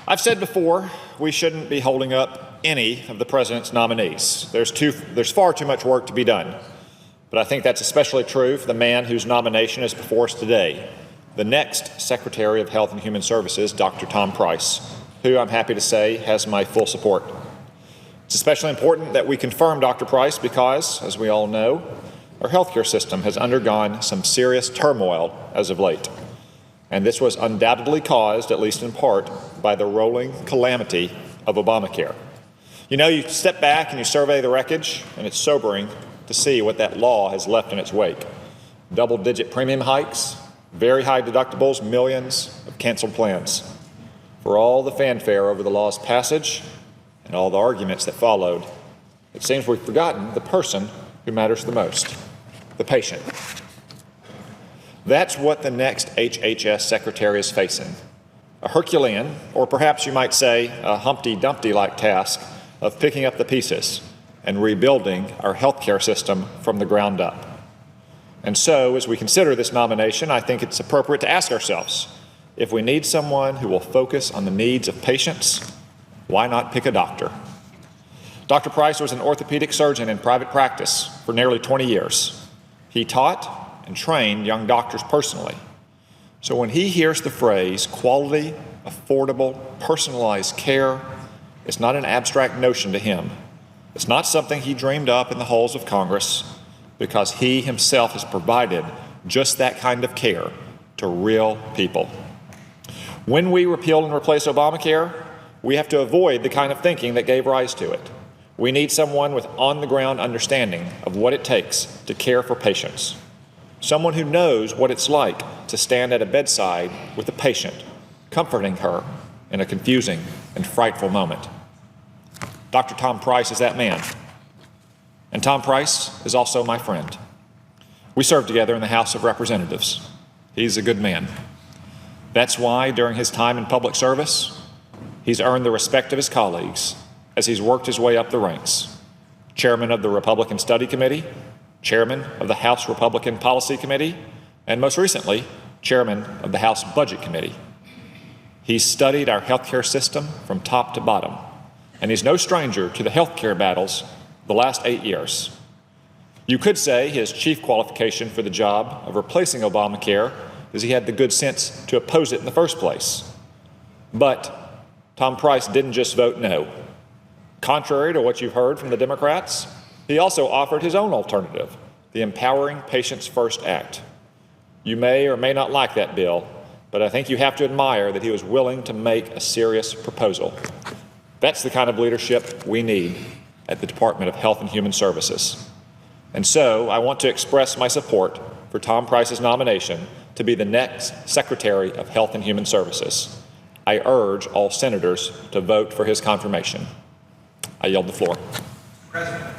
I've said before, we shouldn't be holding up any of the president's nominees. There's far too much work to be done. But I think that's especially true for the man whose nomination is before us today, the next Secretary of Health and Human Services, Dr. Tom Price, who I'm happy to say has my full support. It's especially important that we confirm Dr. Price because, as we all know, our healthcare system has undergone some serious turmoil as of late. And this was undoubtedly caused, at least in part, by the rolling calamity of Obamacare. You step back and you survey the wreckage, and it's sobering to see what that law has left in its wake. Double-digit premium hikes, very high deductibles, millions of canceled plans. For all the fanfare over the law's passage and all the arguments that followed, it seems we've forgotten the person who matters the most, the patient. That's what the next HHS Secretary is facing, a Herculean, or perhaps you might say a Humpty Dumpty-like task of picking up the pieces and rebuilding our healthcare system from the ground up. And so, as we consider this nomination, I think it's appropriate to ask ourselves, if we need someone who will focus on the needs of patients, why not pick a doctor? Dr. Price was an orthopedic surgeon in private practice for nearly 20 years. He taught and trained young doctors personally. So when he hears the phrase quality, affordable, personalized care, it's not an abstract notion to him. It's not something he dreamed up in the halls of Congress, because he himself has provided just that kind of care to real people. When we repeal and replace Obamacare, we have to avoid the kind of thinking that gave rise to it. We need someone with on-the-ground understanding of what it takes to care for patients. Someone who knows what it's like to stand at a bedside with a patient, comforting her in a confusing and frightful moment. Dr. Tom Price is that man. And Tom Price is also my friend. We served together in the House of Representatives. He's a good man. That's why, during his time in public service, he's earned the respect of his colleagues as he's worked his way up the ranks. Chairman of the Republican Study Committee, Chairman of the House Republican Policy Committee, and most recently, Chairman of the House Budget Committee. He's studied our healthcare system from top to bottom, and he's no stranger to the healthcare battles the last 8 years. You could say his chief qualification for the job of replacing Obamacare is he had the good sense to oppose it in the first place. But Tom Price didn't just vote no. Contrary to what you've heard from the Democrats, he also offered his own alternative, the Empowering Patients First Act. You may or may not like that bill, but I think you have to admire that he was willing to make a serious proposal. That's the kind of leadership we need at the Department of Health and Human Services. And so I want to express my support for Tom Price's nomination to be the next Secretary of Health and Human Services. I urge all senators to vote for his confirmation. I yield the floor. President.